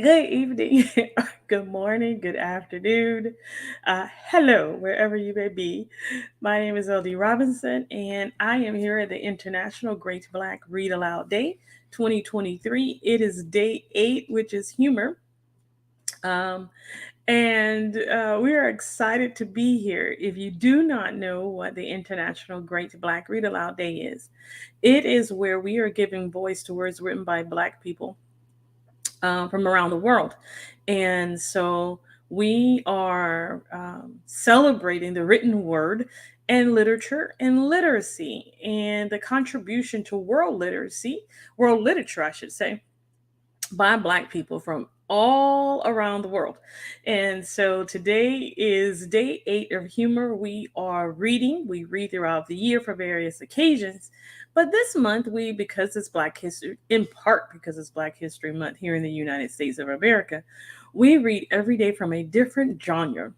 Good evening, good morning, good afternoon, hello, wherever you may be. My name is LD Robinson, and I am here at the International Great Black Read Aloud Day 2023. It is day 8, which is humor. Um, and we are excited to be here. If you do not know what the International Great Black Read Aloud Day is, it is where we are giving voice to words written by Black people from around the world. And so we are celebrating the written word and literature and literacy and the contribution to world literature, I should say, by Black people from all around the world. And so today is day 8 of humor. We are reading. We read throughout the year for various occasions. But this month, because it's Black History, in part because it's Black History Month here in the United States of America, we read every day from a different genre,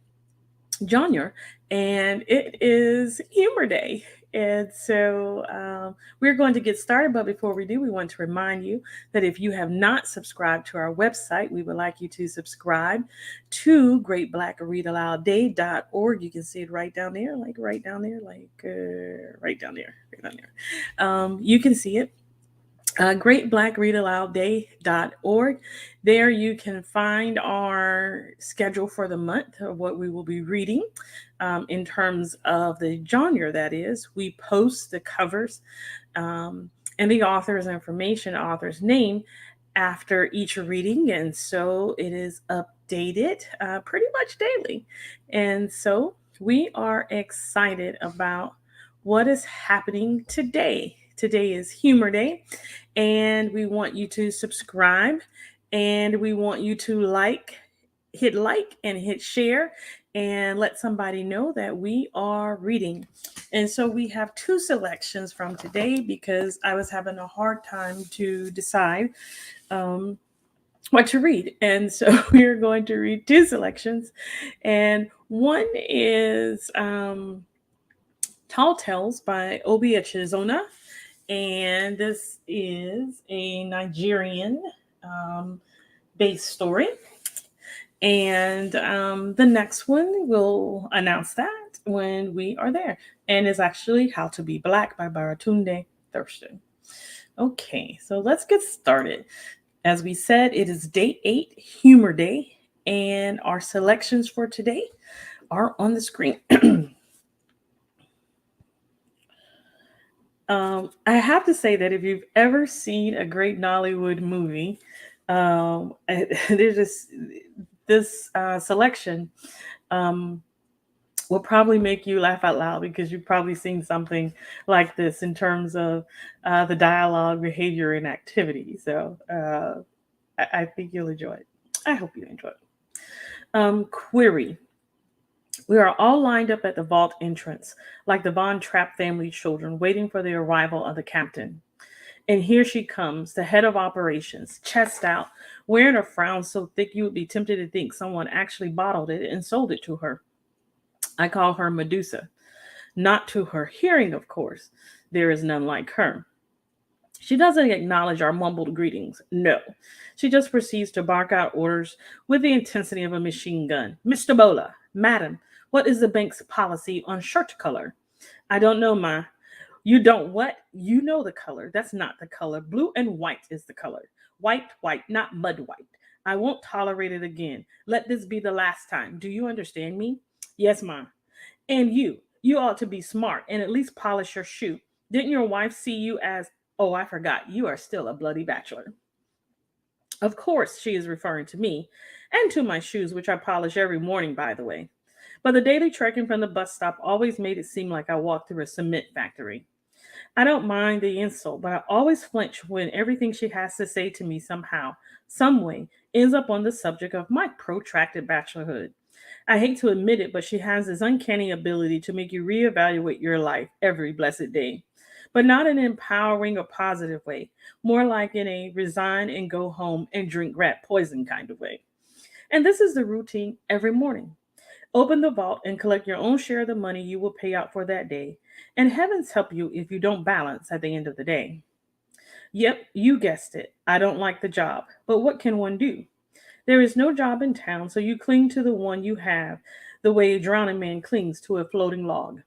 and it is Humor Day. And so we're going to get started. But before we do, we want to remind you that if you have not subscribed to our website, we would like you to subscribe to greatblackreadaloudday.org. You can see it right down there, like right down there, right down there, right down there. You can see it greatblackreadaloudday.org. There you can find our schedule for the month of what we will be reading in terms of the genre that is. We post the covers and the author's information, author's name after each reading. And so it is updated pretty much daily. And so we are excited about what is happening today. Today is Humor Day, and we want you to subscribe, and we want you to hit like and hit share, and let somebody know that we are reading. And so we have two selections from today because I was having a hard time to decide um, what to read. And so we're going to read two selections. And one is Tall Tales by Obi Echezona, and this is a Nigerian um, based story. And the next one, we'll announce that when we are there. And it's actually How to Be Black by Baratunde Thurston. Okay, so let's get started. As we said, it is day 8, Humor Day, and our selections for today are on the screen. I have to say that if you've ever seen a great Nollywood movie, there's this selection um, will probably make you laugh out loud because you've probably seen something like this in terms of the dialogue, behavior, and activity. So I think you'll enjoy it. I hope you enjoy it. Query. We are all lined up at the vault entrance, like the Von Trapp family children, waiting for the arrival of the captain. And here she comes, the head of operations, chest out, wearing a frown so thick you would be tempted to think someone actually bottled it and sold it to her. I call her Medusa. Not to her hearing, of course. There is none like her. She doesn't acknowledge our mumbled greetings. No. She just proceeds to bark out orders with the intensity of a machine gun. Mr. Bola, Madam, what is the bank's policy on shirt color? I don't know, Ma. You don't what? You know the color. That's not the color. Blue and white is the color. White, white, not mud white. I won't tolerate it again. Let this be the last time. Do you understand me? Yes, Ma. And you ought to be smart and at least polish your shoe. Didn't your wife see you as, oh, I forgot, you are still a bloody bachelor? Of course, she is referring to me and to my shoes, which I polish every morning, by the way. But the daily trekking from the bus stop always made it seem like I walked through a cement factory. I don't mind the insult, but I always flinch when everything she has to say to me somehow, some way, ends up on the subject of my protracted bachelorhood. I hate to admit it, but she has this uncanny ability to make you reevaluate your life every blessed day. But not in an empowering or positive way, more like in a resign and go home and drink rat poison kind of way. And this is the routine every morning. Open the vault and collect your own share of the money you will pay out for that day. And heavens help you if you don't balance at the end of the day. Yep, you guessed it. I don't like the job. But what can one do? There is no job in town, so you cling to the one you have, the way a drowning man clings to a floating log.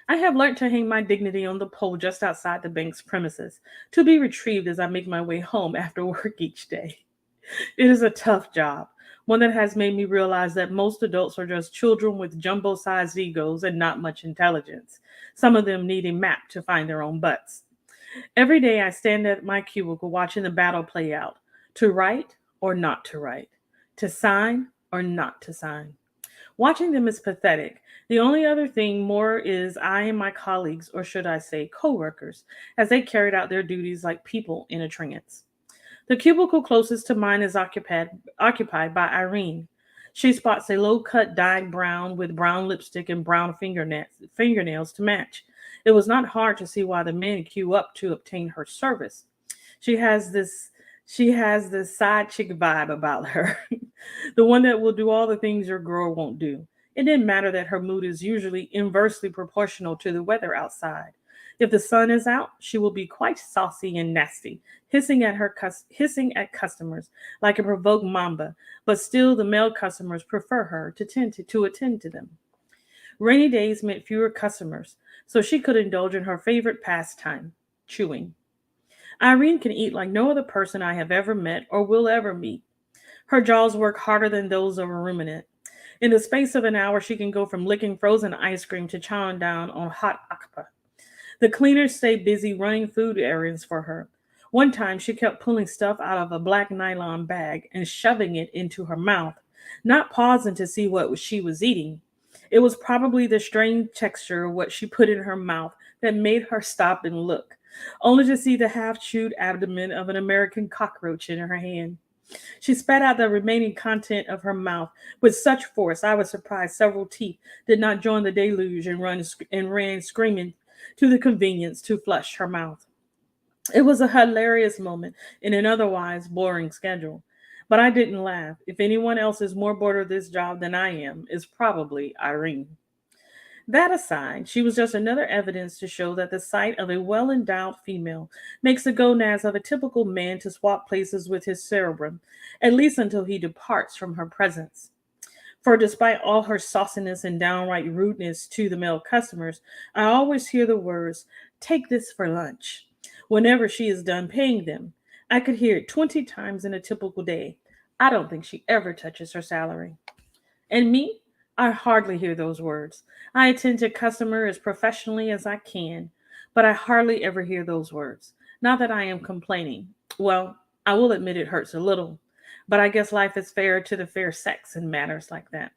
I have learnt to hang my dignity on the pole just outside the bank's premises, to be retrieved as I make my way home after work each day. It is a tough job, one that has made me realize that most adults are just children with jumbo sized egos and not much intelligence, some of them needing map to find their own butts. Every day I stand at my cubicle watching the battle play out, to write or not to write, to sign or not to sign. Watching them is pathetic. The only other thing more is I and my colleagues, or should I say coworkers, as they carried out their duties like people in a trance. The cubicle closest to mine is occupied by Irene. She spots a low cut dyed brown with brown lipstick and brown fingernails to match. It was not hard to see why the men queue up to obtain her service. She has this she has this side chick vibe about her. The one that will do all the things your girl won't do. It didn't matter that her mood is usually inversely proportional to the weather outside. If the sun is out, she will be quite saucy and nasty, hissing at customers like a provoked mamba, but still the male customers prefer her to attend to them. Rainy days meant fewer customers, so she could indulge in her favorite pastime, chewing. Irene can eat like no other person I have ever met or will ever meet. Her jaws work harder than those of a ruminant. In the space of an hour, she can go from licking frozen ice cream to chowing down on hot akpa. The cleaners stay busy running food errands for her. One time, she kept pulling stuff out of a black nylon bag and shoving it into her mouth, not pausing to see what she was eating. It was probably the strange texture of what she put in her mouth that made her stop and look, only to see the half chewed abdomen of an American cockroach in her hand. She spat out the remaining content of her mouth with such force I was surprised several teeth did not join the deluge and ran screaming to the convenience to flush her mouth. It was a hilarious moment in an otherwise boring schedule. But I didn't laugh. If anyone else is more bored of this job than I am, it's probably Irene. That aside, she was just another evidence to show that the sight of a well endowed female makes the gonads of a typical man to swap places with his cerebrum, at least until he departs from her presence. For despite all her sauciness and downright rudeness to the male customers, I always hear the words, "Take this for lunch," whenever she is done paying them. I could hear it 20 times in a typical day. I don't think she ever touches her salary. And me, I hardly hear those words. I attend to customer as professionally as I can, but I hardly ever hear those words. Not that I am complaining. Well, I will admit it hurts a little, but I guess life is fair to the fair sex in matters like that.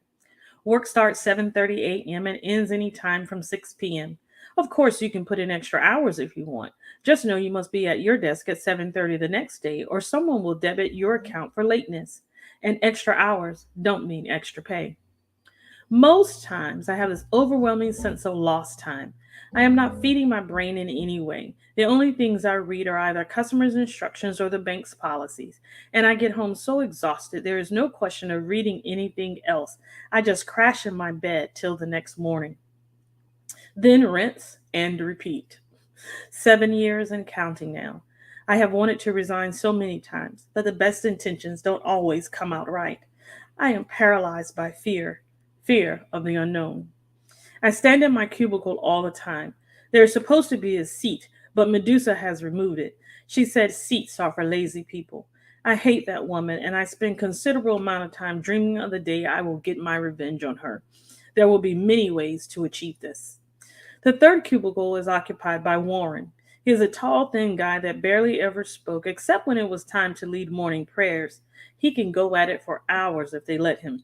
Work starts 7:30 a.m. and ends any time from 6 p.m. Of course, you can put in extra hours if you want. Just know you must be at your desk at 7:30 the next day or someone will debit your account for lateness. And extra hours don't mean extra pay. Most times, I have this overwhelming sense of lost time. I am not feeding my brain in any way. The only things I read are either customers' instructions or the bank's policies. And I get home so exhausted, there is no question of reading anything else. I just crash in my bed till the next morning. Then rinse and repeat. 7 years and counting now. I have wanted to resign so many times, but the best intentions don't always come out right. I am paralyzed by fear of the unknown. I stand in my cubicle all the time. There is supposed to be a seat, but Medusa has removed it. She said seats are for lazy people. I hate that woman, and I spend considerable amount of time dreaming of the day I will get my revenge on her. There will be many ways to achieve this. The third cubicle is occupied by Warren. He is a tall, thin guy that barely ever spoke except when it was time to lead morning prayers. He can go at it for hours if they let him.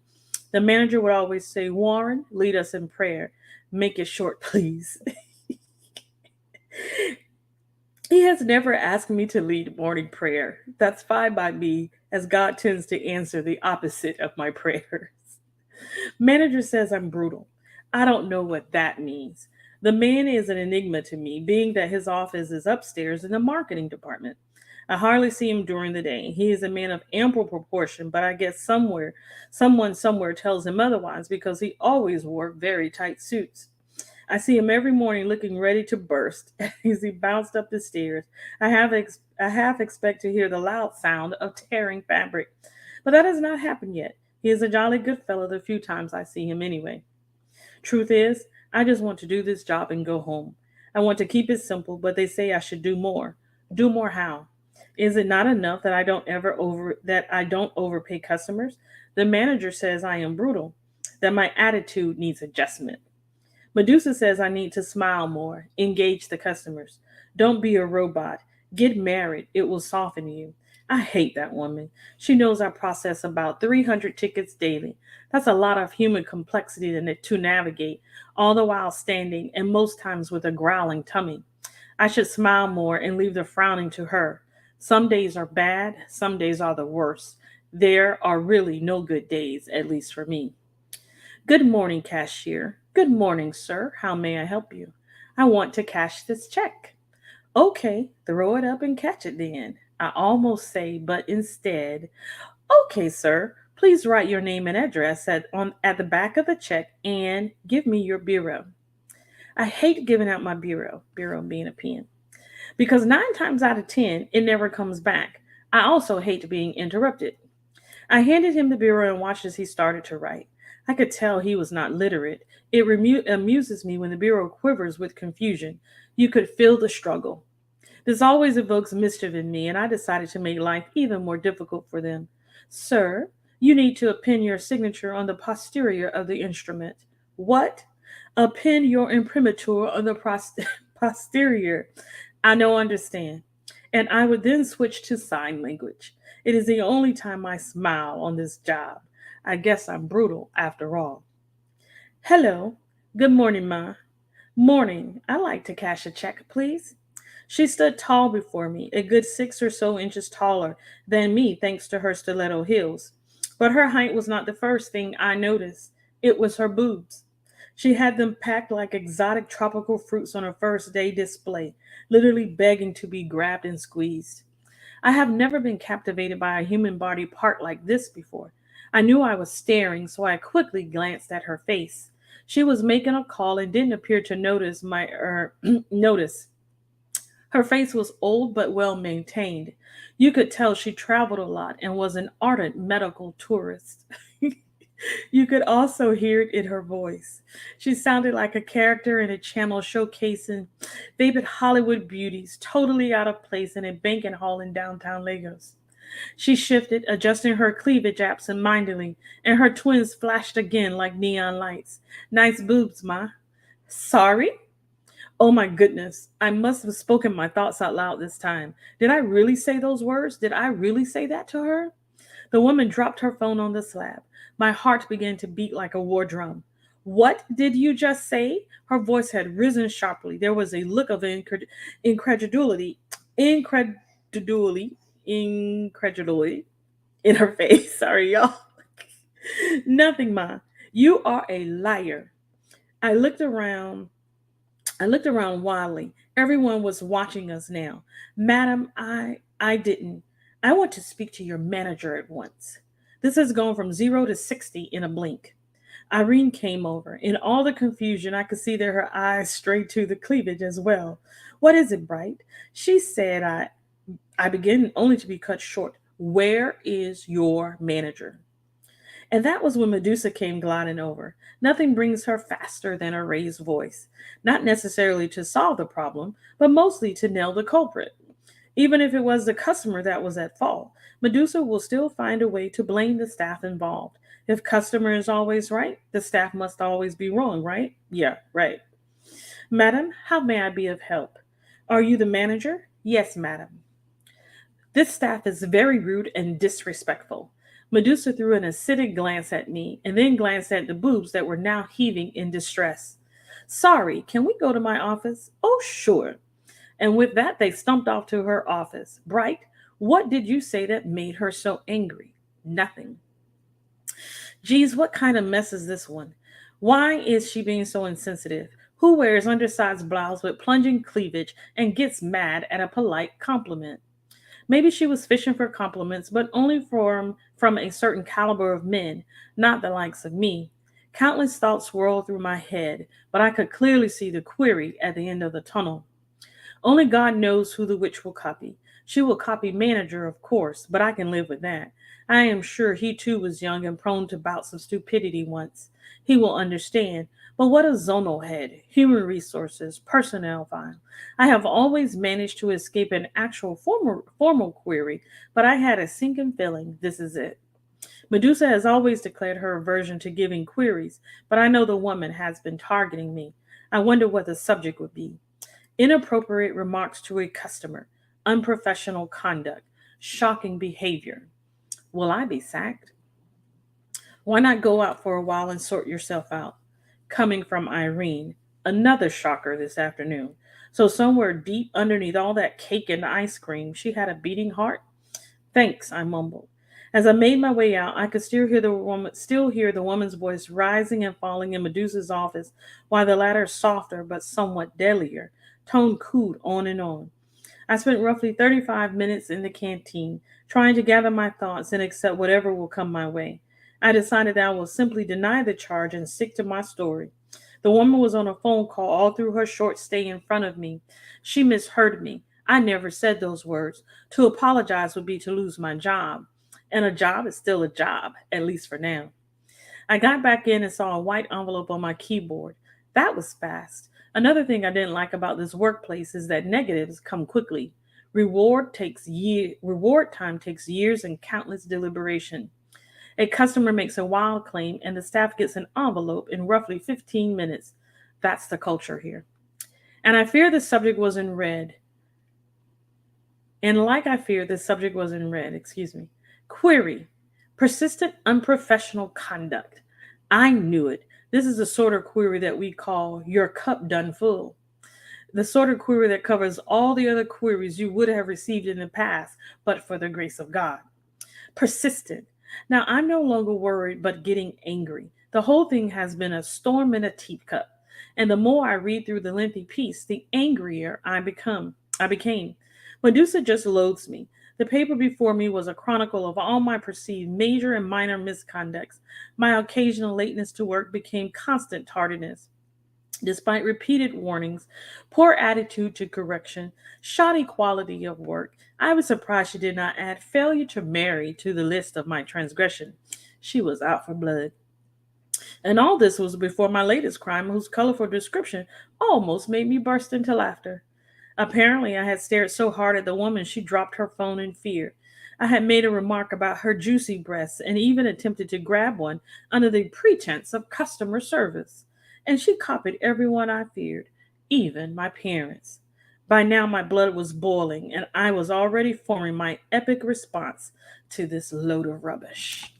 The manager would always say, "Warren, lead us in prayer. Make it short, please." He has never asked me to lead morning prayer. That's fine by me, as God tends to answer the opposite of my prayers. Manager says I'm brutal. I don't know what that means. The man is an enigma to me, being that his office is upstairs in the marketing department. I hardly see him during the day. He is a man of ample proportion, but I guess someone somewhere tells him otherwise because he always wore very tight suits. I see him every morning looking ready to burst as he bounced up the stairs. I half expect to hear the loud sound of tearing fabric. but that has not happened yet. He is a jolly good fellow the few times I see him anyway. Truth is, I just want to do this job and go home. I want to keep it simple, but they say I should do more. Do more how? Is it not enough that I don't overpay customers? The manager says I am brutal, that my attitude needs adjustment. Medusa says I need to smile more, engage the customers. Don't be a robot. Get married. It will soften you. I hate that woman. She knows I process about 300 tickets daily. That's a lot of human complexity to navigate, all the while standing and most times with a growling tummy. I should smile more and leave the frowning to her. Some days are bad, some days are the worst. There are really no good days, at least for me. Good morning, cashier. Good morning, sir. How may I help you? I want to cash this check. Okay, throw it up and catch it then. I almost say, but instead, okay, sir, please write your name and address at the back of the check and give me your bureau. I hate giving out my bureau being a pen, because 9 times out of 10, it never comes back. I also hate being interrupted. I handed him the bureau and watched as he started to write. I could tell he was not literate. It amuses me when the bureau quivers with confusion. You could feel the struggle. This always evokes mischief in me, and I decided to make life even more difficult for them. Sir, you need to append your signature on the posterior of the instrument. What? Append your imprimatur on the posterior. I don't understand. And I would then switch to sign language. It is the only time I smile on this job. I guess I'm brutal after all. Hello. Good morning, Ma. Morning. I'd like to cash a check, please. She stood tall before me, a good 6 or so inches taller than me thanks to her stiletto heels. But her height was not the first thing I noticed. It was her boobs. She had them packed like exotic tropical fruits on her first day display, literally begging to be grabbed and squeezed. I have never been captivated by a human body part like this before. I knew I was staring, so I quickly glanced at her face. She was making a call and didn't appear to notice my notice. Her face was old but well maintained. You could tell she traveled a lot and was an ardent medical tourist. You could also hear it in her voice. She sounded like a character in a channel showcasing vapid Hollywood beauties, totally out of place in a banquet hall in downtown Lagos. She shifted, adjusting her cleavage absent-mindedly, and her twins flashed again like neon lights. Nice boobs, Ma. Sorry? Oh my goodness, I must have spoken my thoughts out loud this time. Did I really say those words? Did I really say that to her? The woman dropped her phone on the slab. My heart began to beat like a war drum. What did you just say? Her voice had risen sharply. There was a look of incredulity, incredulity, incredulity in her face. Sorry, y'all. Nothing, Ma. You are a liar. I looked around I looked around wildly. Everyone was watching us now. Madam, I didn't. I want to speak to your manager at once. This has gone from 0 to 60 in a blink. Irene came over. In all the confusion, I could see that her eyes strayed to the cleavage as well. What is it, Bright? She said I began only to be cut short. Where is your manager? And that was when Medusa came gliding over. Nothing brings her faster than a raised voice, not necessarily to solve the problem, but mostly to nail the culprit. Even if it was the customer that was at fault, Medusa will still find a way to blame the staff involved. If customer is always right, the staff must always be wrong, right? Yeah, right. Madam, how may I be of help? Are you the manager? Yes, madam. This staff is very rude and disrespectful. Medusa threw an acidic glance at me and then glanced at the boobs that were now heaving in distress. Sorry, can we go to my office? Oh, sure. And with that, they stumped off to her office. Bright, what did you say that made her so angry? Nothing. Geez, what kind of mess is this one? Why is she being so insensitive? Who wears undersized blouse with plunging cleavage and gets mad at a polite compliment? Maybe she was fishing for compliments, but only from a certain caliber of men, not the likes of me. Countless thoughts swirled through my head, but I could clearly see the query at the end of the tunnel. Only God knows who the witch will copy. She will copy manager, of course, but I can live with that. I am sure he too was young and prone to bouts of stupidity once. He will understand. But what a zonal head, human resources, personnel file. I have always managed to escape an actual formal query, but I had a sinking feeling this is it. Medusa has always declared her aversion to giving queries, but I know the woman has been targeting me. I wonder what the subject would be. Inappropriate remarks to a customer, unprofessional conduct, shocking behavior. Will I be sacked? Why not go out for a while and sort yourself out? Coming from Irene, another shocker this afternoon. So, somewhere deep underneath all that cake and ice cream, she had a beating heart. Thanks, I mumbled. As I made my way out, I could still hear the woman's voice rising and falling in Medusa's office, while the latter, softer but somewhat deadlier, tone cooed on and on. I spent roughly 35 minutes in the canteen, trying to gather my thoughts and accept whatever will come my way. I decided that I will simply deny the charge and stick to my story. The woman was on a phone call all through her short stay in front of me. She misheard me. I never said those words. To apologize would be to lose my job. And a job is still a job, at least for now. I got back in and saw a white envelope on my keyboard. That was fast. Another thing I didn't like about this workplace is that negatives come quickly. Reward time takes years and countless deliberation. A customer makes a wild claim and the staff gets an envelope in roughly 15 minutes. That's the culture here. And I fear the subject was in red. And like I feared, the subject was in red, excuse me. Query: persistent unprofessional conduct. I knew it. This is the sort of query that we call your cup done full. The sort of query that covers all the other queries you would have received in the past, but for the grace of God. Persistent. Now I'm no longer worried, but getting angry. The whole thing has been a storm in a teacup. And the more I read through the lengthy piece, the angrier I became. Medusa just loathes me. The paper before me was a chronicle of all my perceived major and minor misconducts. My occasional lateness to work became constant tardiness. Despite repeated warnings, poor attitude to correction, shoddy quality of work, I was surprised she did not add failure to marry to the list of my transgression. She was out for blood. And all this was before my latest crime, whose colorful description almost made me burst into laughter. Apparently, I had stared so hard at the woman she dropped her phone in fear. I had made a remark about her juicy breasts and even attempted to grab one under the pretense of customer service. And she copied everyone I feared, even my parents. By now, my blood was boiling, and I was already forming my epic response to this load of rubbish.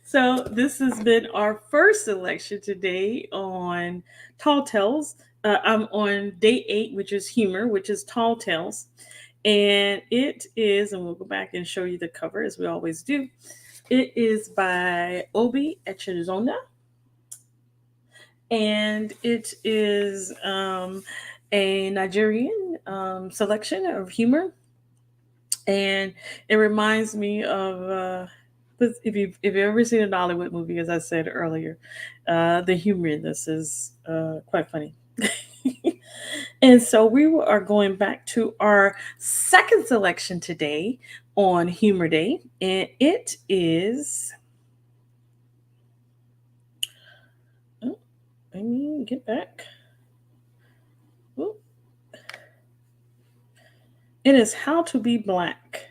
So this has been our first selection today on Tall Tales. I'm on day 8, which is humor, which is Tall Tales. And it is, and we'll go back and show you the cover as we always do. It is by Obi Echezona. And it is a Nigerian selection of humor. And it reminds me of if you've ever seen a Hollywood movie, as I said earlier, the humor in this is quite funny. And so we are going back to our second selection today on Humor Day, and it is. Oh, let me get back. Oh. It is How to Be Black.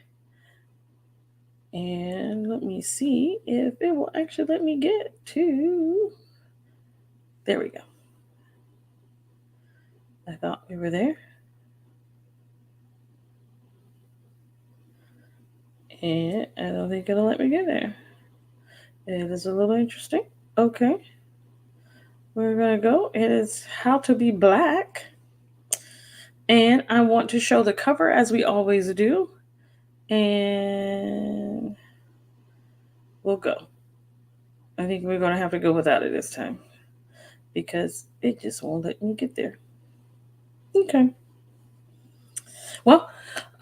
And let me see if it will actually let me get to. There we go. I thought we were there. And I don't think it'll let me get there. It is a little interesting. Okay. We're going to go. It is How to Be Black. And I want to show the cover as we always do. And we'll go. I think we're going to have to go without it this time because it just won't let me get there. Okay. Well,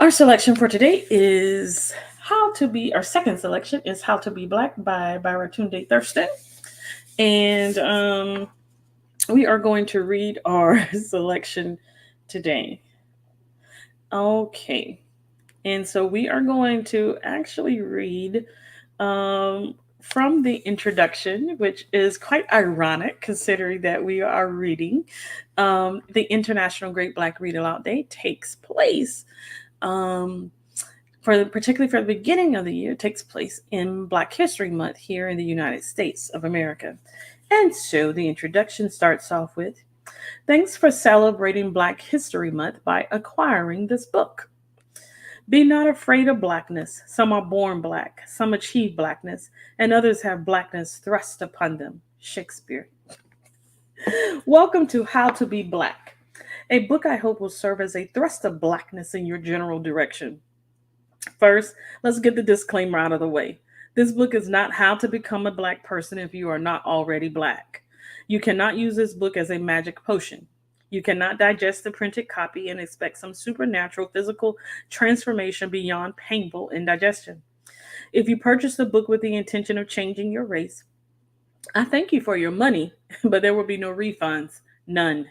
our selection for today is our second selection is How to Be Black by Baratunde Thurston. And we are going to read our selection today. Okay. And so we are going to actually read from the introduction, which is quite ironic considering that we are reading the International Great Black Read Aloud Day takes place. Um, particularly for the beginning of the year, takes place in Black History Month here in the United States of America. And so the introduction starts off with, thanks for celebrating Black History Month by acquiring this book. Be not afraid of blackness. Some are born black, some achieve blackness, and others have blackness thrust upon them. Shakespeare. Welcome to How to Be Black, a book I hope will serve as a thrust of blackness in your general direction. First, let's get the disclaimer out of the way. This book is not how to become a black person if you are not already black. You cannot use this book as a magic potion. You cannot digest the printed copy and expect some supernatural physical transformation beyond painful indigestion. If you purchase the book with the intention of changing your race, I thank you for your money, but there will be no refunds. None.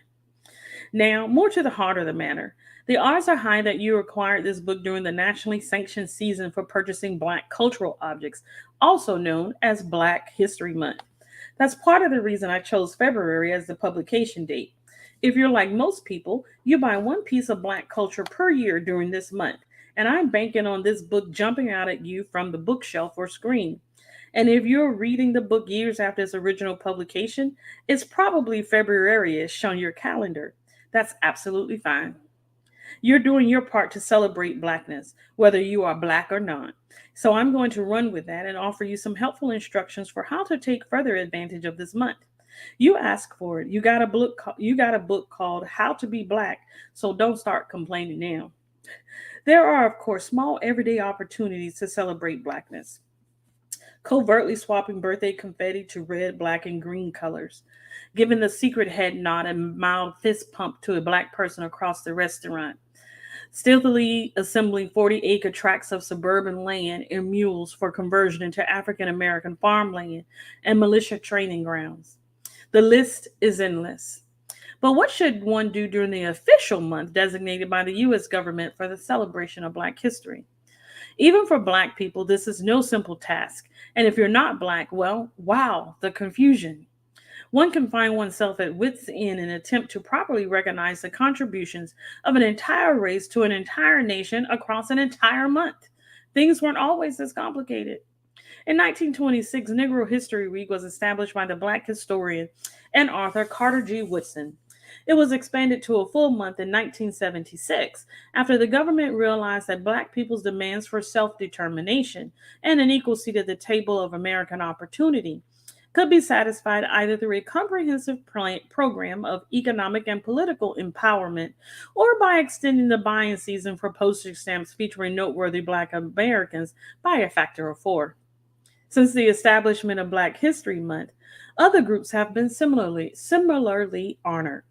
Now, more to the heart of the matter. The odds are high that you acquired this book during the nationally sanctioned season for purchasing Black cultural objects, also known as Black History Month. That's part of the reason I chose February as the publication date. If you're like most people, you buy one piece of Black culture per year during this month, and I'm banking on this book jumping out at you from the bookshelf or screen. And if you're reading the book years after its original publication, it's probably February ish on your calendar. That's absolutely fine. You're doing your part to celebrate Blackness, whether you are Black or not. So I'm going to run with that and offer you some helpful instructions for how to take further advantage of this month. You ask for it. You got a book called How to Be Black, so don't start complaining now. There are, of course, small everyday opportunities to celebrate Blackness. Covertly swapping birthday confetti to red, black, and green colors, giving the secret head nod and mild fist pump to a black person across the restaurant, stealthily assembling 40-acre tracts of suburban land and mules for conversion into African American farmland and militia training grounds. The list is endless. But what should one do during the official month designated by the US government for the celebration of Black history? Even for Black people, this is no simple task. And if you're not Black, well, wow, the confusion. One can find oneself at wits' end in an attempt to properly recognize the contributions of an entire race to an entire nation across an entire month. Things weren't always this complicated. In 1926, Negro History Week was established by the Black historian and author Carter G. Woodson. It was expanded to a full month in 1976 after the government realized that Black people's demands for self determination and an equal seat at the table of American opportunity could be satisfied either through a comprehensive program of economic and political empowerment or by extending the buying season for postage stamps featuring noteworthy Black Americans by a factor of four. Since the establishment of Black History Month, other groups have been similarly honored.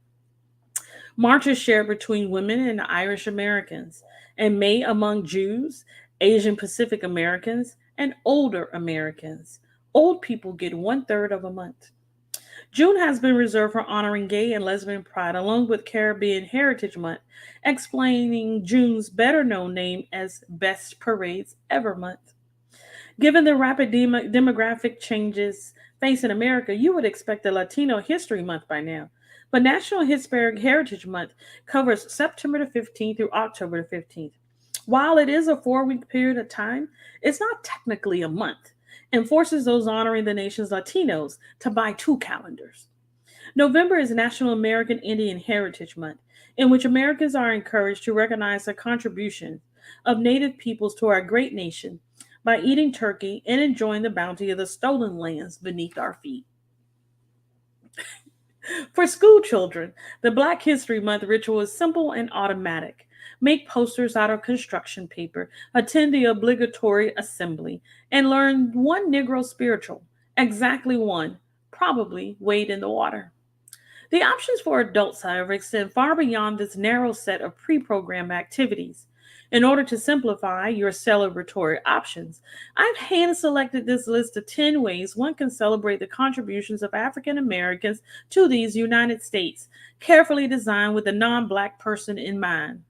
Marches shared between women and Irish Americans, and May among Jews, Asian Pacific Americans, and older Americans. Old people get one third of a month. June has been reserved for honoring gay and lesbian pride, along with Caribbean Heritage Month, explaining June's better known name as Best Parades Ever Month. Given the rapid demographic changes facing America, you would expect a Latino History Month by now. But National Hispanic Heritage Month covers September the 15th through October the 15th. While it is a 4 week period of time, it's not technically a month and forces those honoring the nation's Latinos to buy two calendars. November is National American Indian Heritage Month, in which Americans are encouraged to recognize the contribution of Native peoples to our great nation by eating turkey and enjoying the bounty of the stolen lands beneath our feet. For school children, the Black History Month ritual is simple and automatic. Make posters out of construction paper, attend the obligatory assembly, and learn one Negro spiritual, exactly one, probably wade in the water. The options for adults, however, extend far beyond this narrow set of pre programmed activities. In order to simplify your celebratory options, I've hand selected this list of 10 ways one can celebrate the contributions of African Americans to these United States, carefully designed with the non Black person in mind.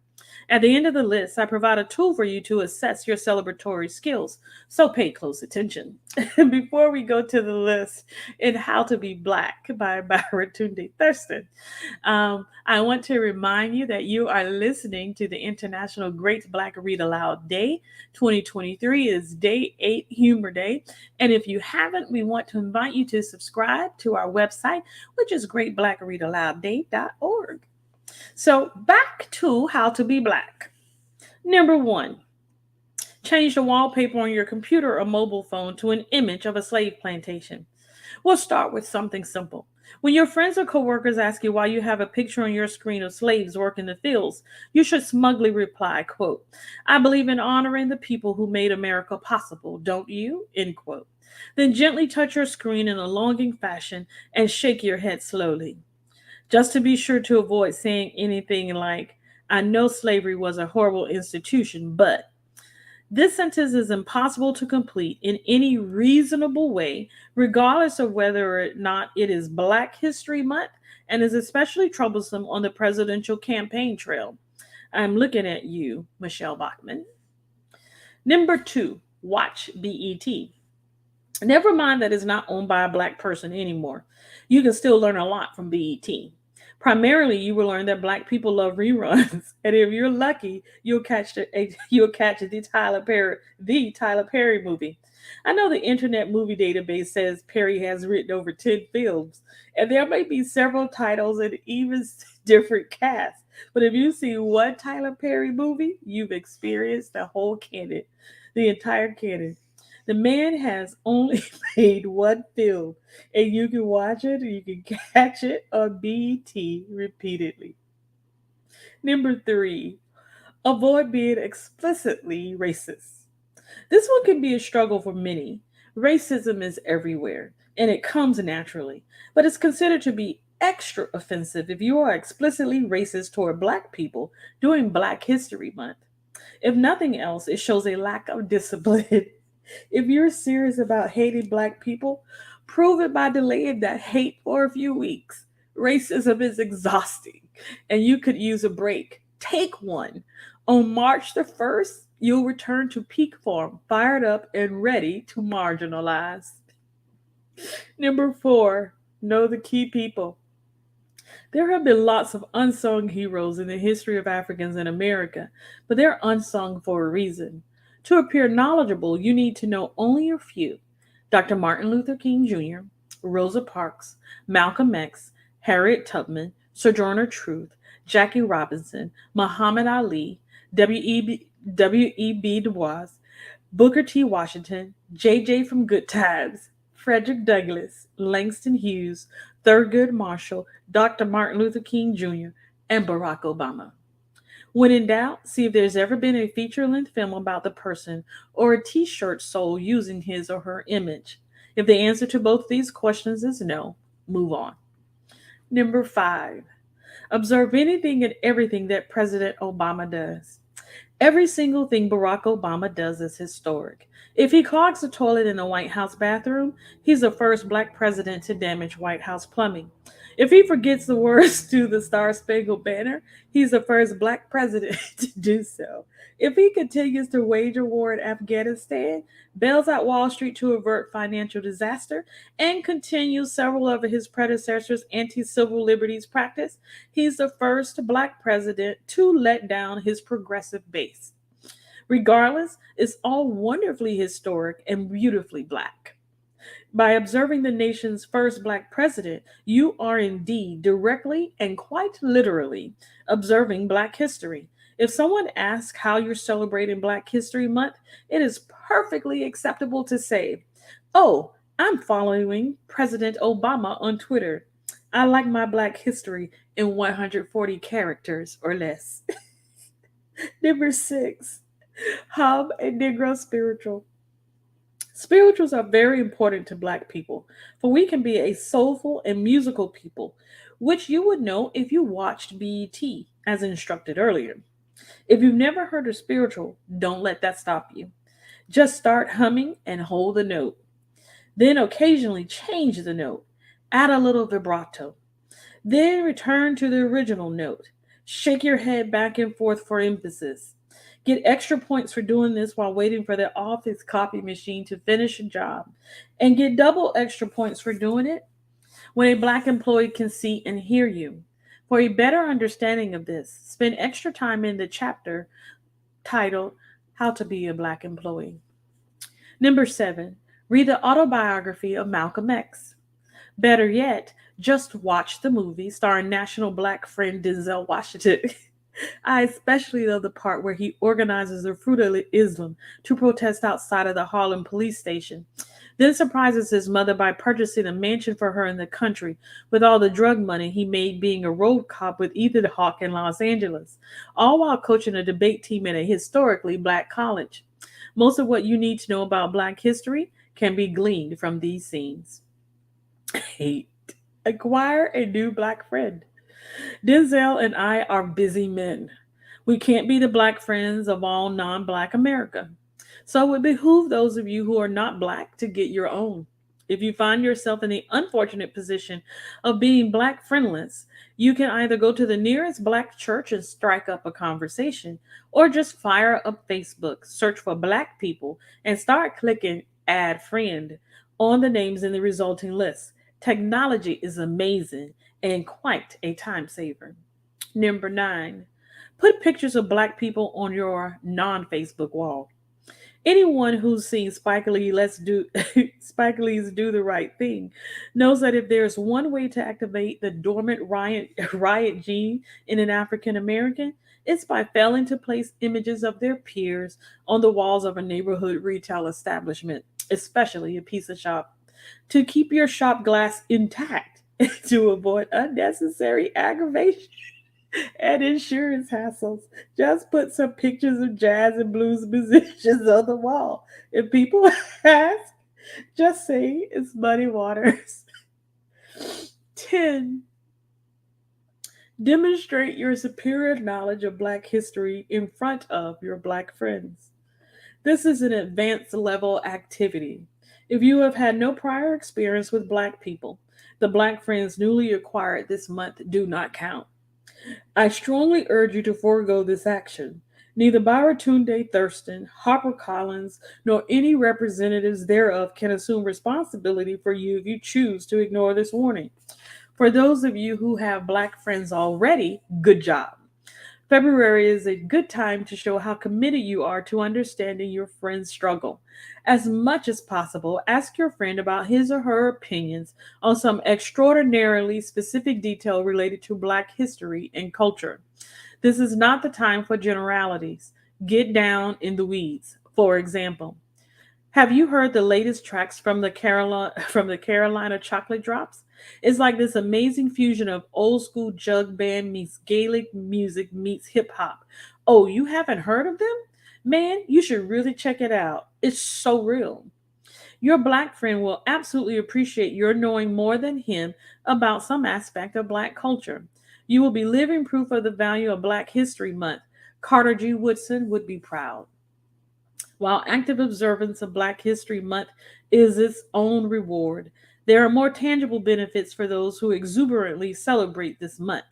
At the end of the list, I provide a tool for you to assess your celebratory skills, so pay close attention. Before we go to the list in How to Be Black by Baratunde Thurston, I want to remind you that you are listening to the International Great Black Read Aloud Day. 2023 is Day 8 Humor Day. And if you haven't, we want to invite you to subscribe to our website, which is greatblackreadaloudday.org. So back to How to Be Black. Number one, change the wallpaper on your computer or mobile phone to an image of a slave plantation. We'll start with something simple. When your friends or coworkers ask you why you have a picture on your screen of slaves working the fields, you should smugly reply, quote, I believe in honoring the people who made America possible, don't you? End quote. Then gently touch your screen in a longing fashion and shake your head slowly, just to be sure to avoid saying anything like, I know slavery was a horrible institution, but this sentence is impossible to complete in any reasonable way, regardless of whether or not it is Black History Month, and is especially troublesome on the presidential campaign trail. I'm looking at you, Michelle Bachmann. Number two, watch BET. Never mind that it's not owned by a Black person anymore. You can still learn a lot from BET. Primarily, you will learn that Black people love reruns, and if you're lucky, you'll catch the Tyler Perry movie. I know the Internet Movie Database says Perry has written over 10 films, and there may be several titles and even different casts. But if you see one Tyler Perry movie, you've experienced the entire canon. The man has only made one film, and you can watch it, you can catch it on BT repeatedly. Number three, avoid being explicitly racist. This one can be a struggle for many. Racism is everywhere, and it comes naturally, but it's considered to be extra offensive if you are explicitly racist toward Black people during Black History Month. If nothing else, it shows a lack of discipline. If you're serious about hating Black people, prove it by delaying that hate for a few weeks. Racism is exhausting, and you could use a break. Take one. On March the 1st, you'll return to peak form, fired up and ready to marginalize. Number four, know the key people. There have been lots of unsung heroes in the history of Africans in America, but they're unsung for a reason. To appear knowledgeable, you need to know only a few: Dr. Martin Luther King Jr., Rosa Parks, Malcolm X, Harriet Tubman, Sojourner Truth, Jackie Robinson, Muhammad Ali, W.E.B. Du Bois, Booker T. Washington, J.J. from Good Times, Frederick Douglass, Langston Hughes, Thurgood Marshall, Dr. Martin Luther King Jr., and Barack Obama. When in doubt, see if there's ever been a feature length film about the person or a t shirt sold using his or her image. If the answer to both these questions is no, move on. Number five, observe anything and everything that President Obama does. Every single thing Barack Obama does is historic. If he clogs the toilet in the White House bathroom, he's the first Black president to damage White House plumbing. If he forgets the words to the Star Spangled Banner, he's the first Black president to do so. If he continues to wage a war in Afghanistan, bails out Wall Street to avert financial disaster, and continues several of his predecessors' anti civil liberties practice, he's the first Black president to let down his progressive base. Regardless, it's all wonderfully historic and beautifully Black. By observing the nation's first Black president, you are indeed directly and quite literally observing Black history. If someone asks how you're celebrating Black History Month, it is perfectly acceptable to say, oh, I'm following President Obama on Twitter. I like my Black history in 140 characters or less. Number six, Hum and Negro Spiritual. Spirituals are very important to Black people, for we can be a soulful and musical people, which you would know if you watched BET, as instructed earlier. If you've never heard a spiritual, don't let that stop you. Just start humming and hold the note. Then occasionally change the note, add a little vibrato. Then return to the original note. Shake your head back and forth for emphasis. Get extra points for doing this while waiting for the office copy machine to finish a job. And get double extra points for doing it when a black employee can see and hear you. For a better understanding of this, spend extra time in the chapter titled How to Be a Black Employee. Number 7, read the autobiography of Malcolm X. Better yet, just watch the movie starring national black friend Denzel Washington. I especially love the part where he organizes the Fruit of Islam to protest outside of the Harlem police station, then surprises his mother by purchasing a mansion for her in the country with all the drug money he made being a road cop with Ethan Hawke in Los Angeles, all while coaching a debate team at a historically black college. Most of what you need to know about black history can be gleaned from these scenes. 8. Acquire a new black friend. Denzel and I are busy men. We can't be the black friends of all non black America. So it would behoove those of you who are not black to get your own. If you find yourself in the unfortunate position of being black friendless, you can either go to the nearest black church and strike up a conversation, or just fire up Facebook, search for black people, and start clicking add friend on the names in the resulting list. Technology is amazing and quite a time saver. Number 9, put pictures of black people on your non Facebook wall. Anyone who's seen Spike Lee Let's Do Spike Lee's Do the Right Thing knows that if there's one way to activate the dormant riot gene in an African American, it's by failing to place images of their peers on the walls of a neighborhood retail establishment, especially a pizza shop, to keep your shop glass intact to avoid unnecessary aggravation and insurance hassles. Just put some pictures of jazz and blues musicians on the wall. If people ask, just say it's Muddy Waters. 10. Demonstrate your superior knowledge of Black history in front of your Black friends. This is an advanced level activity. If you have had no prior experience with Black people, the Black friends newly acquired this month do not count. I strongly urge you to forego this action. Neither Baratunde Thurston, HarperCollins, nor any representatives thereof can assume responsibility for you if you choose to ignore this warning. For those of you who have Black friends already, good job. February is a good time to show how committed you are to understanding your friend's struggle. As much as possible, ask your friend about his or her opinions on some extraordinarily specific detail related to Black history and culture. This is not the time for generalities. Get down in the weeds. For example, have you heard the latest tracks from the Carolina Chocolate Drops? It's like this amazing fusion of old school jug band meets Gaelic music meets hip hop. Oh, you haven't heard of them? Man, you should really check it out. It's so real. Your black friend will absolutely appreciate your knowing more than him about some aspect of black culture. You will be living proof of the value of Black History Month. Carter G. Woodson would be proud. While active observance of Black History Month is its own reward, there are more tangible benefits for those who exuberantly celebrate this month.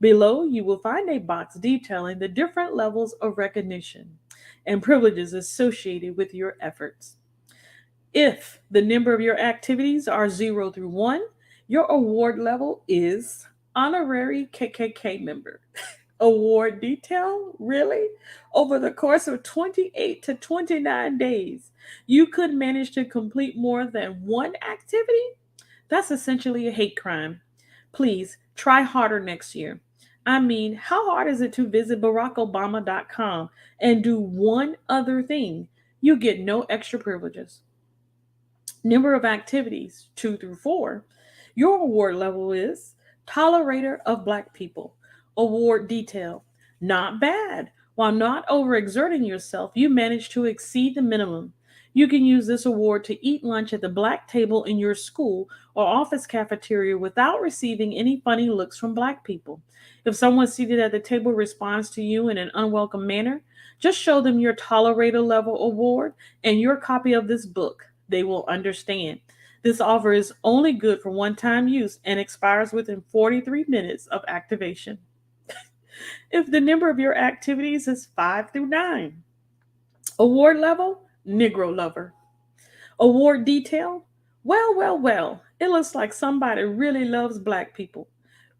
Below, you will find a box detailing the different levels of recognition and privileges associated with your efforts. If the number of your activities are 0 through 1, your award level is honorary KKK member. Award detail? Really? Over the course of 28 to 29 days, you could manage to complete more than one activity? That's essentially a hate crime. Please try harder next year. I mean, how hard is it to visit barackobama.com and do one other thing? You get no extra privileges. Number of activities, 2 through 4. Your award level is Tolerator of Black People. Award detail. Not bad. While not overexerting yourself, you managed to exceed the minimum. You can use this award to eat lunch at the black table in your school or office cafeteria without receiving any funny looks from Black people. If someone seated at the table responds to you in an unwelcome manner, just show them your Tolerator level award and your copy of this book. They will understand. This offer is only good for one time use and expires within 43 minutes of activation. If the number of your activities is 5 through 9, award level, Negro lover. Award detail, well, it looks like somebody really loves black people.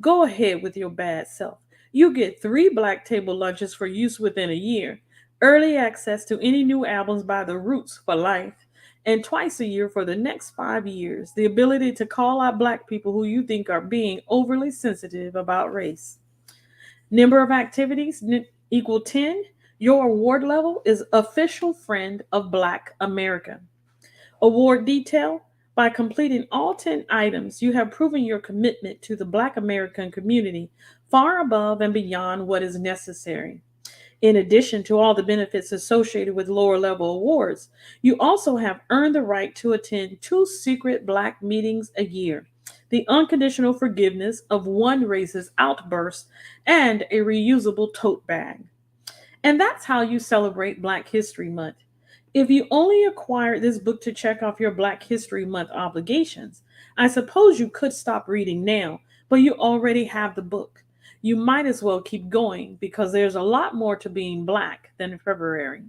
Go ahead with your bad self. You get 3 black table lunches for use within a year, early access to any new albums by The Roots for life, and twice a year for the next 5 years, the ability to call out black people who you think are being overly sensitive about race. Number of activities equal 10. Your award level is official friend of Black America. Award detail, by completing all 10 items, you have proven your commitment to the Black American community far above and beyond what is necessary. In addition to all the benefits associated with lower level awards, you also have earned the right to attend 2 secret Black meetings a year, the unconditional forgiveness of one racist outburst, and a reusable tote bag. And that's how you celebrate Black History Month. If you only acquired this book to check off your Black History Month obligations, I suppose you could stop reading now, but you already have the book. You might as well keep going because there's a lot more to being Black than February.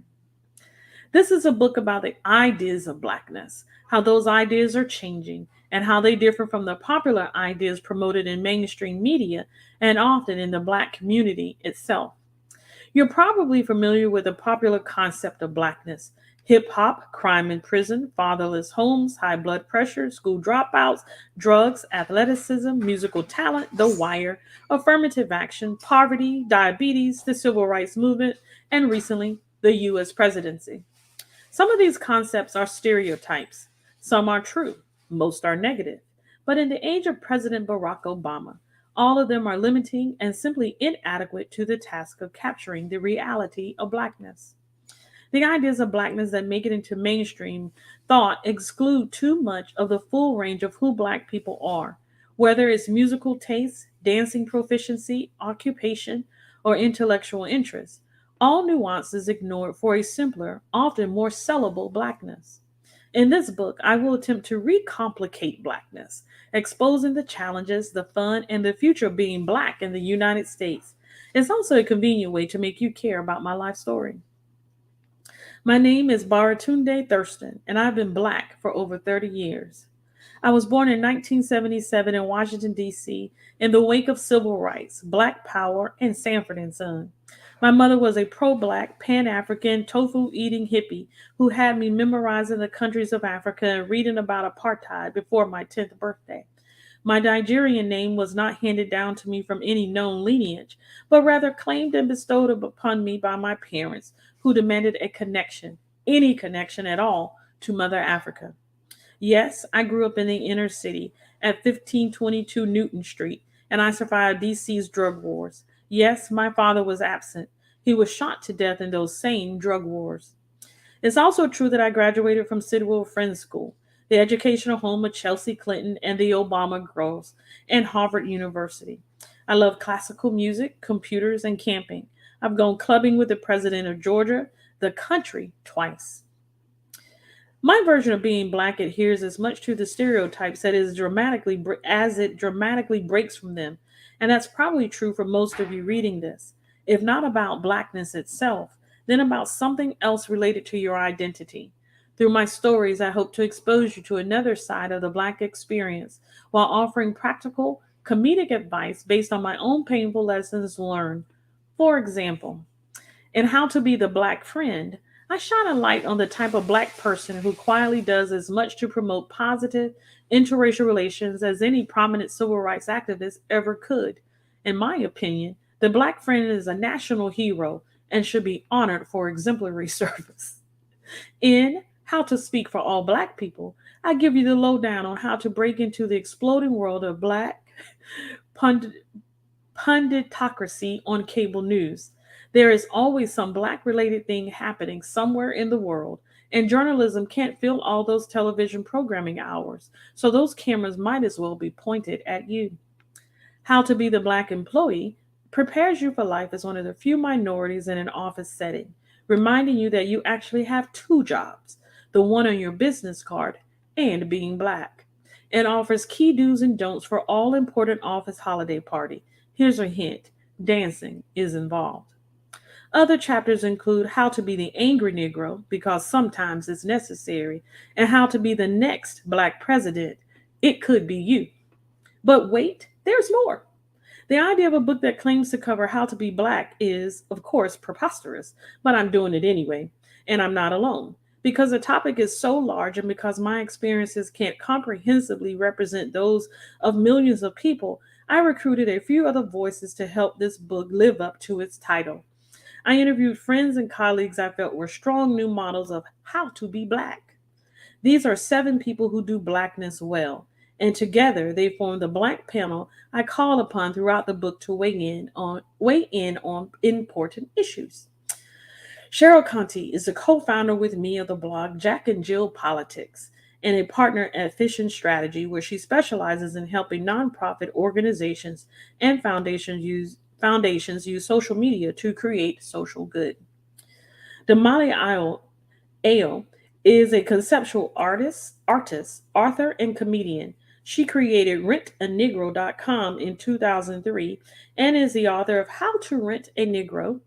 This is a book about the ideas of Blackness, how those ideas are changing, and how they differ from the popular ideas promoted in mainstream media and often in the Black community itself. You're probably familiar with the popular concept of blackness: hip hop, crime in prison, fatherless homes, high blood pressure, school dropouts, drugs, athleticism, musical talent, The Wire, affirmative action, poverty, diabetes, the civil rights movement, and recently, the US presidency. Some of these concepts are stereotypes, some are true, most are negative. But in the age of President Barack Obama, all of them are limiting and simply inadequate to the task of capturing the reality of blackness. The ideas of blackness that make it into mainstream thought exclude too much of the full range of who black people are, whether it's musical taste, dancing proficiency, occupation, or intellectual interest. All nuances ignored for a simpler, often more sellable blackness. In this book, I will attempt to recomplicate blackness, exposing the challenges, the fun, and the future of being black in the United States. It's also a convenient way to make you care about my life story. My name is Baratunde Thurston, and I've been black for over 30 years. I was born in 1977 in Washington, D.C., in the wake of civil rights, black power, and Sanford and Son. My mother was a pro black, pan African, tofu eating hippie who had me memorizing the countries of Africa and reading about apartheid before my 10th birthday. My Nigerian name was not handed down to me from any known lineage, but rather claimed and bestowed upon me by my parents, who demanded a connection, any connection at all, to Mother Africa. Yes, I grew up in the inner city at 1522 Newton Street, and I survived DC's drug wars. Yes, my father was absent. He was shot to death in those same drug wars. It's also true that I graduated from Sidwell Friends School, the educational home of Chelsea Clinton and the Obama girls, and Harvard University. I love classical music, computers, and camping. I've gone clubbing with the president of Georgia, the country, twice. My version of being black adheres as much to the stereotypes as it dramatically breaks from them, and that's probably true for most of you reading this. If not about blackness itself, then about something else related to your identity. Through my stories, I hope to expose you to another side of the black experience while offering practical, comedic advice based on my own painful lessons learned. For example, in How to Be the Black Friend, I shine a light on the type of Black person who quietly does as much to promote positive interracial relations as any prominent civil rights activist ever could. In my opinion, the Black friend is a national hero and should be honored for exemplary service. In How to Speak for All Black People, I give you the lowdown on how to break into the exploding world of Black pund- punditocracy on cable news. There is always some black related thing happening somewhere in the world, and journalism can't fill all those television programming hours, so those cameras might as well be pointed at you. How to Be the Black Employee prepares you for life as one of the few minorities in an office setting, reminding you that you actually have 2 jobs: the one on your business card and being black. It offers key do's and don'ts for all important office holiday party. Here's a hint: dancing is involved. Other chapters include how to be the angry Negro because sometimes it's necessary, and how to be the next Black president. It could be you. But wait, there's more. The idea of a book that claims to cover how to be Black is, of course, preposterous, but I'm doing it anyway, and I'm not alone. Because the topic is so large and because my experiences can't comprehensively represent those of millions of people, I recruited a few other voices to help this book live up to its title. I interviewed friends and colleagues I felt were strong new models of how to be Black. These are 7 people who do Blackness well, and together they form the Black panel I call upon throughout the book to weigh in on important issues. Cheryl Conti is a co-founder with me of the blog Jack and Jill Politics and a partner at Fish and Strategy, where she specializes in helping nonprofit organizations and foundations use social media to create social good. Damali Ayo is a conceptual artist, author, and comedian. She created rentanegro.com in 2003 and is the author of How to Rent a Negro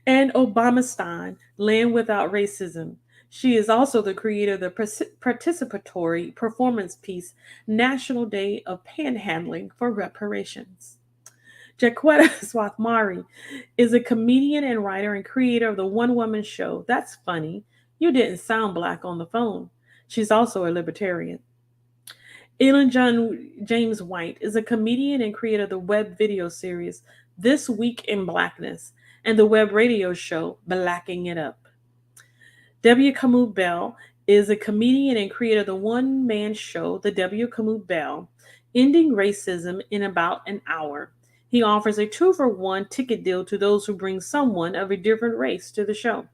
and Obamastein, Land Without Racism. She is also the creator of the participatory performance piece National Day of Panhandling for Reparations. Jaquetta Swathmari is a comedian and writer and creator of the one woman show That's Funny. You Didn't Sound Black on the Phone. She's also a libertarian. Elin John James White is a comedian and creator of the web video series This Week in Blackness and the web radio show Blacking It Up. W. Kamau Bell is a comedian and creator of the one man show The W. Kamau Bell, Ending Racism in About an Hour. He offers a 2-for-1 ticket deal to those who bring someone of a different race to the show.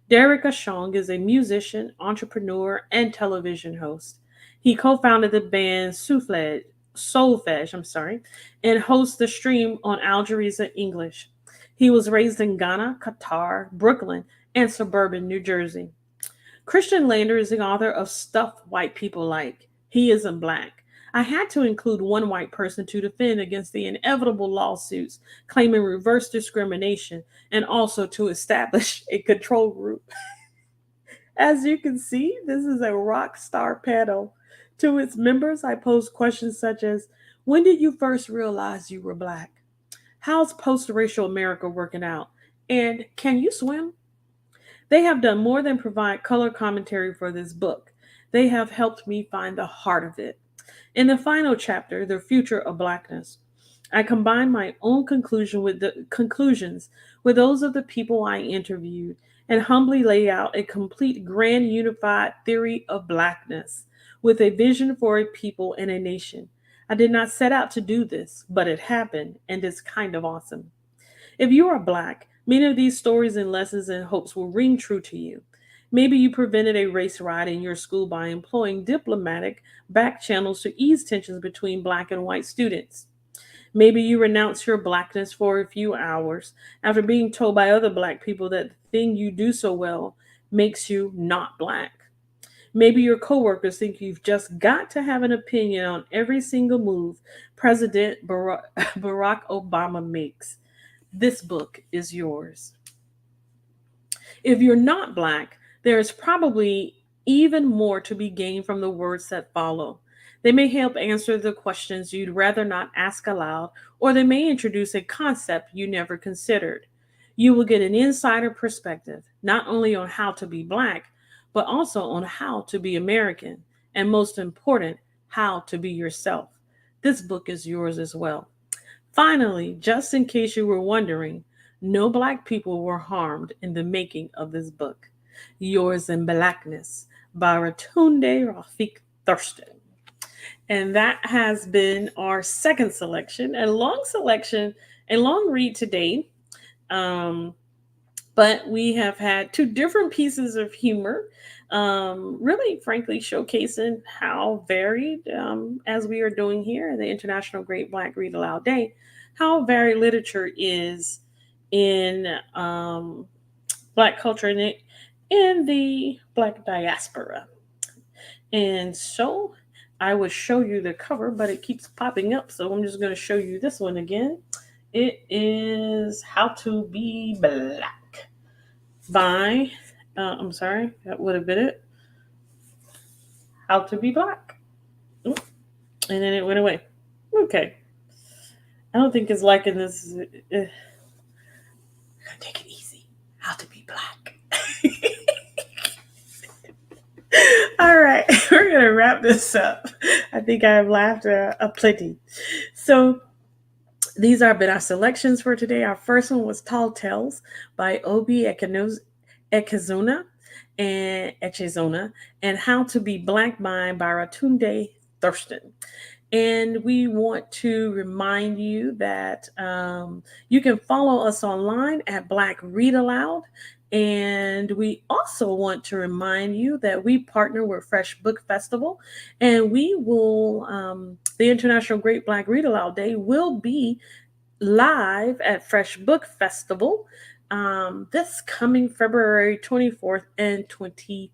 Derek Ashong is a musician, entrepreneur, and television host. He co-founded the band Soulfledge, and hosts the stream on Al Jazeera English. He was raised in Ghana, Qatar, Brooklyn, and suburban New Jersey. Christian Lander is the author of Stuff White People Like. He Isn't Black. I had to include one white person to defend against the inevitable lawsuits claiming reverse discrimination and also to establish a control group. As you can see, this is a rock star panel. To its members, I pose questions such as: when did you first realize you were Black? How's post racial America working out? And can you swim? They have done more than provide color commentary for this book. They have helped me find the heart of it. In the final chapter, The Future of Blackness, I combine my own conclusions with those of the people I interviewed and humbly lay out a complete grand unified theory of blackness with a vision for a people and a nation. I did not set out to do this, but it happened and it's kind of awesome. If you are Black, many of these stories and lessons and hopes will ring true to you. Maybe you prevented a race riot in your school by employing diplomatic back channels to ease tensions between Black and white students. Maybe you renounce your Blackness for a few hours after being told by other Black people that the thing you do so well makes you not Black. Maybe your coworkers think you've just got to have an opinion on every single move President Barack Obama makes. This book is yours. If you're not Black, there is probably even more to be gained from the words that follow. They may help answer the questions you'd rather not ask aloud, or they may introduce a concept you never considered. You will get an insider perspective, not only on how to be Black, but also on how to be American, and most important, how to be yourself. This book is yours as well. Finally, just in case you were wondering, no Black people were harmed in the making of this book. Yours in Blackness, Baratunde Thurston. And that has been our second selection, a long read today. Um, but we have had 2 different pieces of humor, really, frankly, showcasing how varied, as we are doing here at the International Great Black Read Aloud Day, how varied literature is in Black culture and in the Black diaspora. And so I would show you the cover, but it keeps popping up. So I'm just going to show you this one again. It is How to Be Black by, I'm sorry, that would have been it. How to Be Black. Oop, and then it went away. Okay. I don't think it's liking this. Take it easy. How to Be Black. All right, we're going to wrap this up. I think I have laughed aplenty. So, these have been our selections for today. Our first one was Tall Tales by Obi Echezona and How to Be Black by Baratunde Thurston. And we want to remind you that you can follow us online at Black Read Aloud. And we also want to remind you that we partner with F.R.E.S.H Book Festival, and we will, the International Great Black Read Aloud Day will be live at F.R.E.S.H Book Festival this coming February 24th and 25th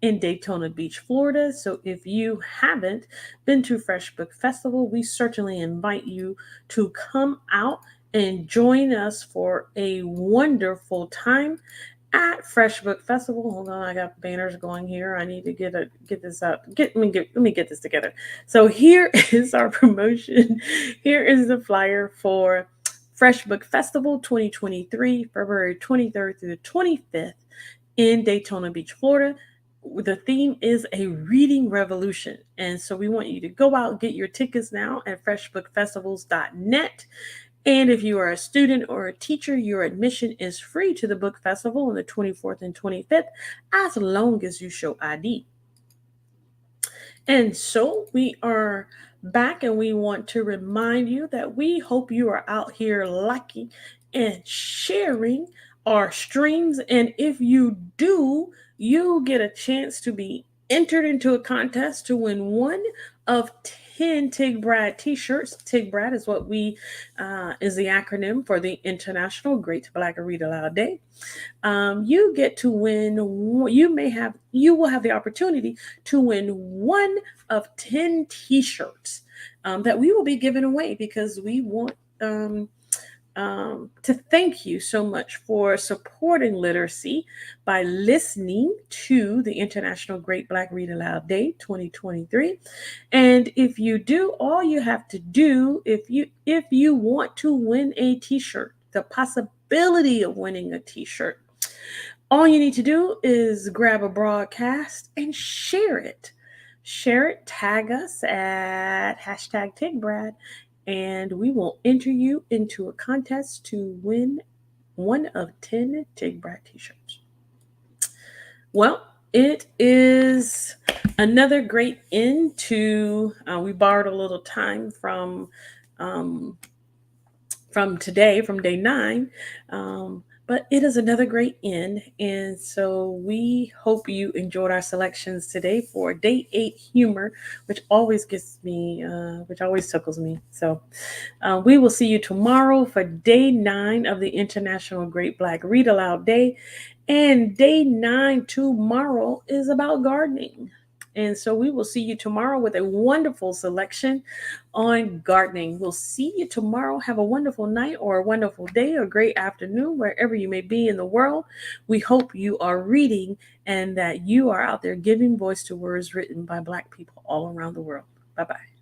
in Daytona Beach, Florida. So if you haven't been to F.R.E.S.H Book Festival, we certainly invite you to come out and join us for a wonderful time at F.R.E.S.H Book Festival. Hold on, I got banners going here. I need to get this out. Let me get this together. So here is our promotion. Here is the flyer for F.R.E.S.H Book Festival 2023, February 23rd through the 25th in Daytona Beach, Florida. The theme is a reading revolution. And so we want you to go out, get your tickets now at freshbookfestivals.net. And if you are a student or a teacher, your admission is free to the book festival on the 24th and 25th, as long as you show ID. And so we are back, and we want to remind you that we hope you are out here liking and sharing our streams. And if you do, you get a chance to be entered into a contest to win one of 10 Tig Brad t-shirts. Tig Brad is what we is the acronym for the International Great Black Read Aloud Day. You get to win. You will have the opportunity to win one of 10 t-shirts that we will be giving away, because we want to thank you so much for supporting literacy by listening to the International Great Black Read Aloud Day 2023. And if you do, all you have to do, if you want to win a t-shirt, the possibility of winning a t-shirt, all you need to do is grab a broadcast and share it. Share it, tag us at #TigBrad, and we will enter you into a contest to win one of 10 Tig Brad t-shirts. Well, it is another great end to, we borrowed a little time from today, from day 9. But it is another great end. And so we hope you enjoyed our selections today for day 8 humor, which always gets me, which always tickles me. So we will see you tomorrow for day 9 of the International Great Black Read Aloud Day. And day 9 tomorrow is about gardening. And so we will see you tomorrow with a wonderful selection on gardening. We'll see you tomorrow. Have a wonderful night or a wonderful day or great afternoon, wherever you may be in the world. We hope you are reading and that you are out there giving voice to words written by Black people all around the world. Bye-bye.